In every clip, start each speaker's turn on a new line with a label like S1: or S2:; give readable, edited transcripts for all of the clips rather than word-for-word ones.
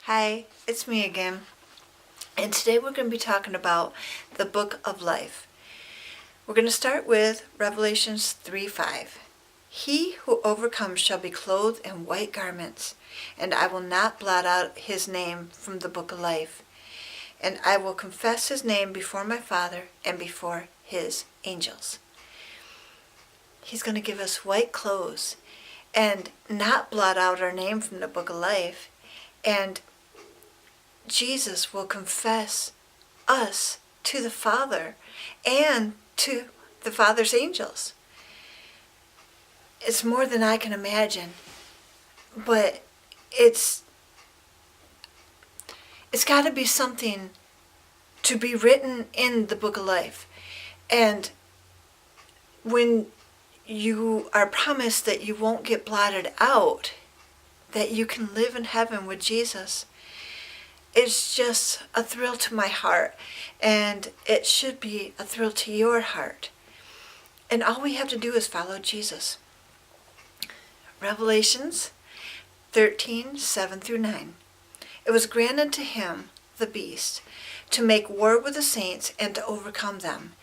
S1: Hi, it's me again, and today we're going to be talking about the Book of Life. We're going to start with Revelations 3:5. He who overcomes shall be clothed in white garments, and I will not blot out his name from the Book of Life, and I will confess his name before my Father and before his angels. He's going to give us white clothes and not blot out our name from the Book of Life, and Jesus will confess us to the Father and to the Father's angels. It's more than I can imagine, but it's got to be something to be written in the Book of Life. And when you are promised that you won't get blotted out, that you can live in heaven with Jesus, it's just a thrill to my heart, and it should be a thrill to your heart. And all we have to do is follow Jesus. Revelations 13:7-9. It was granted to him, the beast, to make war with the saints and to overcome them.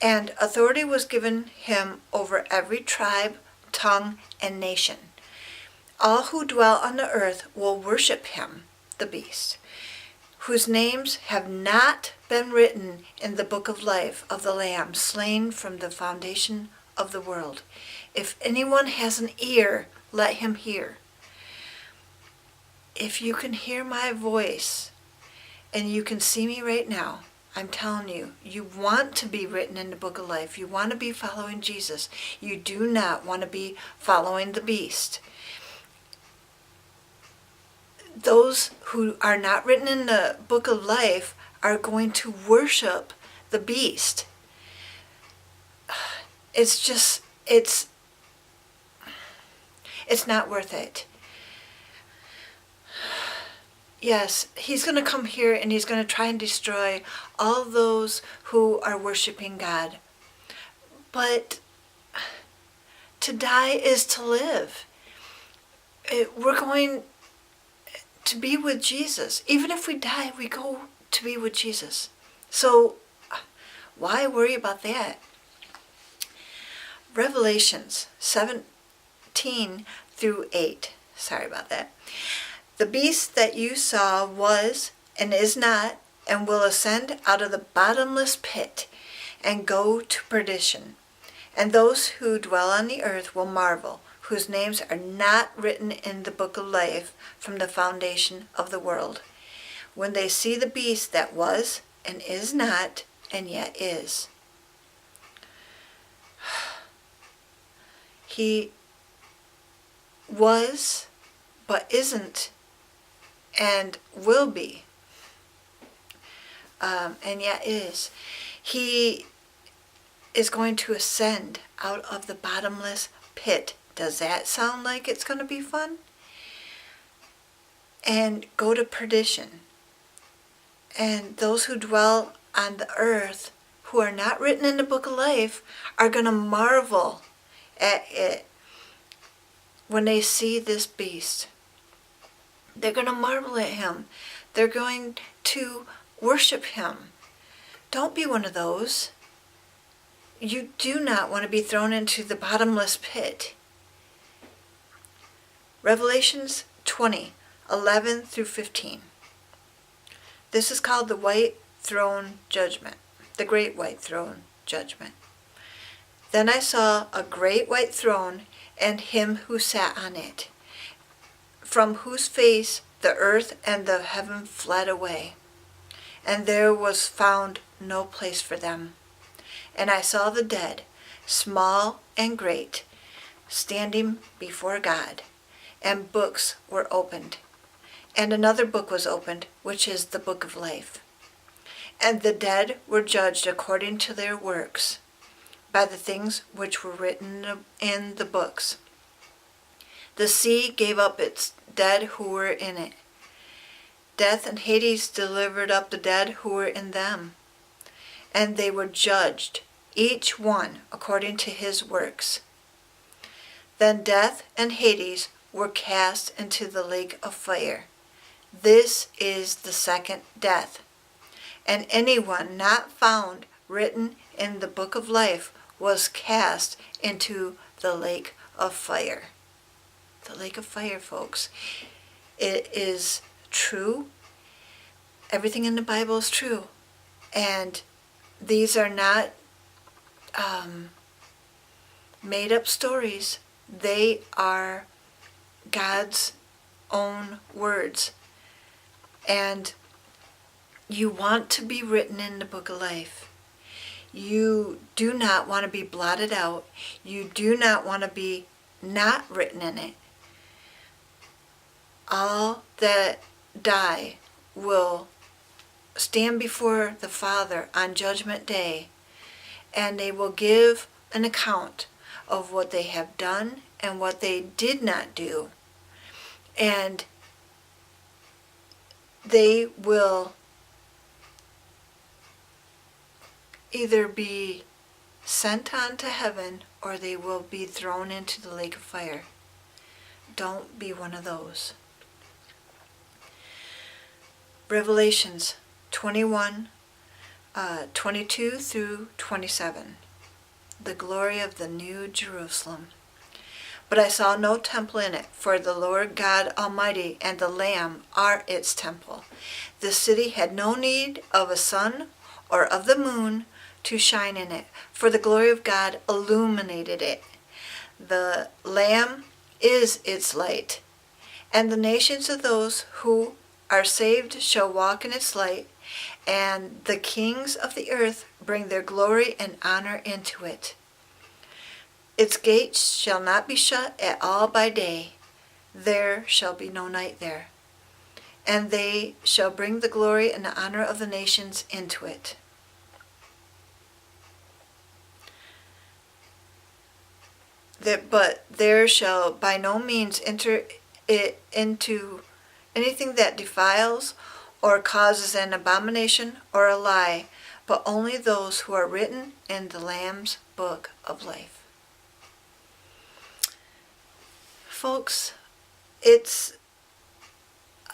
S1: And authority was given him over every tribe, tongue, and nation. All who dwell on the earth will worship him, the beast, whose names have not been written in the book of life of the Lamb slain from the foundation of the world. If anyone has an ear, let him hear. If you can hear my voice and you can see me right now, I'm telling you, you want to be written in the book of life. You want to be following Jesus. You do not want to be following the beast. Those who are not written in the book of life are going to worship the beast. It's not worth it. Yes, he's going to come here and he's going to try and destroy all those who are worshiping God. But to die is to live. We're going to be with Jesus. Even if we die, we go to be with Jesus. So why worry about that? Revelations 17:8. Sorry about that. The beast that you saw was and is not and will ascend out of the bottomless pit and go to perdition. And those who dwell on the earth will marvel, whose names are not written in the book of life from the foundation of the world, when they see the beast that was and is not and yet is. He was but isn't and will be, and yet is. He is going to ascend out of the bottomless pit. Does that sound like it's going to be fun? And go to perdition. And those who dwell on the earth, who are not written in the book of life, are going to marvel at it when they see this beast. They're going to marvel at him. They're going to worship him. Don't be one of those. You do not want to be thrown into the bottomless pit. Revelations 20:11-15. This is called the White Throne Judgment, the Great White Throne Judgment. Then I saw a great white throne and him who sat on it, from whose face the earth and the heaven fled away, and there was found no place for them. And I saw the dead, small and great, standing before God, and books were opened. And another book was opened, which is the book of life. And the dead were judged according to their works, by the things which were written in the books. The sea gave up its dead who were in it. Death and Hades delivered up the dead who were in them. And they were judged, each one according to his works. Then death and Hades were cast into the lake of fire. This is the second death. And anyone not found written in the book of life was cast into the lake of fire. The lake of fire, folks. It is true. Everything in the Bible is true. And these are not made up stories. They are God's own words. And you want to be written in the book of life. You do not want to be blotted out. You do not want to be not written in it. All that die will stand before the Father on Judgment Day, and they will give an account of what they have done and what they did not do. And they will either be sent on to heaven or they will be thrown into the lake of fire. Don't be one of those. Revelations 21, 22 through 27. The glory of the New Jerusalem. But I saw no temple in it, for the Lord God Almighty and the Lamb are its temple. The city had no need of a sun or of the moon to shine in it, for the glory of God illuminated it. The Lamb is its light, and the nations of those who are saved shall walk in its light, and the kings of the earth bring their glory and honor into it. Its gates shall not be shut at all by day. There shall be no night there. And they shall bring the glory and the honor of the nations into it. But there shall by no means enter it into anything that defiles or causes an abomination or a lie, but only those who are written in the Lamb's book of life. Folks, it's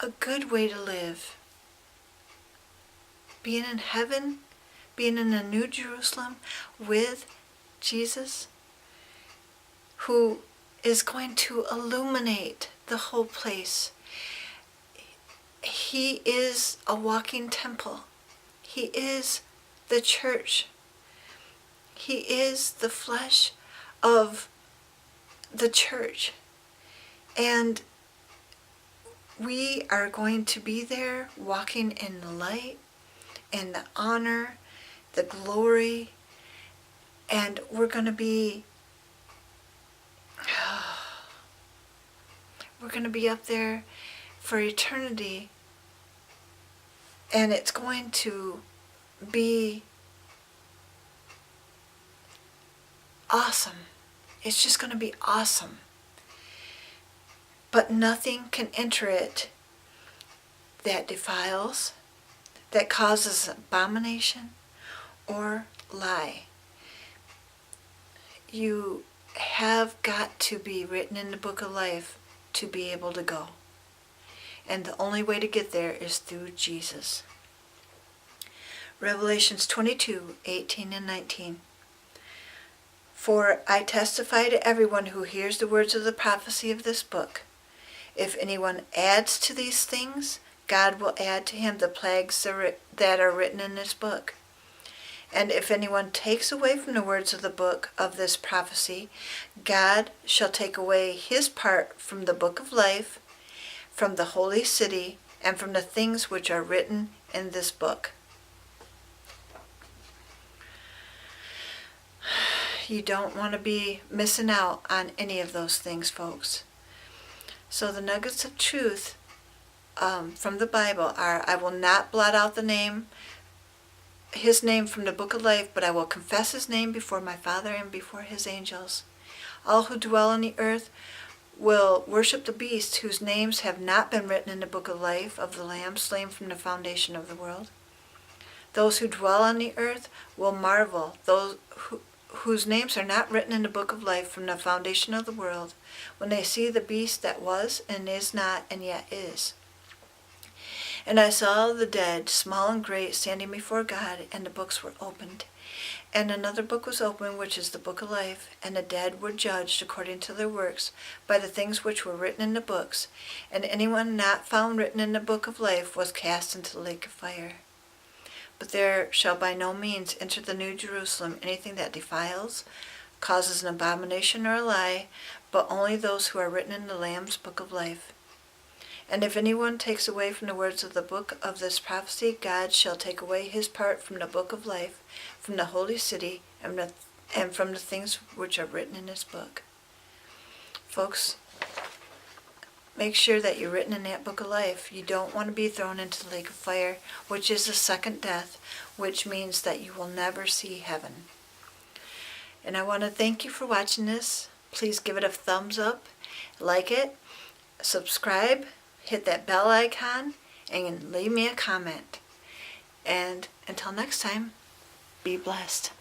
S1: a good way to live. Being in heaven, being in the New Jerusalem with Jesus, who is going to illuminate the whole place. He is a walking temple. He is the church. He is the flesh of the church. And we are going to be there walking in the light, in the honor, the glory, and we're going to be up there for eternity, and it's going to be awesome. It's just going to be awesome. But nothing can enter it that defiles, that causes abomination, or lie. You have got to be written in the book of life to be able to go. And the only way to get there is through Jesus. Revelations 22, 18 and 19. For I testify to everyone who hears the words of the prophecy of this book. If anyone adds to these things, God will add to him the plagues that are written in this book. And if anyone takes away from the words of the book of this prophecy, God shall take away his part from the book of life, from the holy city, and from the things which are written in this book. You don't want to be missing out on any of those things, folks. So the nuggets of truth from the Bible are, I will not blot out his name from the book of life, but I will confess his name before my Father and before his angels. All who dwell on the earth will worship the beast whose names have not been written in the book of life of the Lamb slain from the foundation of the world. Those who dwell on the earth will marvel, those whose names are not written in the book of life from the foundation of the world, when they see the beast that was and is not and yet is. And I saw the dead, small and great, standing before God, and the books were opened. And another book was opened, which is the book of life, and the dead were judged according to their works, by the things which were written in the books. And anyone not found written in the book of life was cast into the lake of fire. But there shall by no means enter the New Jerusalem anything that defiles, causes an abomination or a lie, but only those who are written in the Lamb's book of life. And if anyone takes away from the words of the book of this prophecy, God shall take away his part from the book of life, from the holy city, and from the things which are written in this book. Folks, make sure that you're written in that book of life. You don't want to be thrown into the lake of fire, which is the second death, which means that you will never see heaven. And I want to thank you for watching this. Please give it a thumbs up, like it, subscribe, hit that bell icon, and leave me a comment. And until next time, be blessed.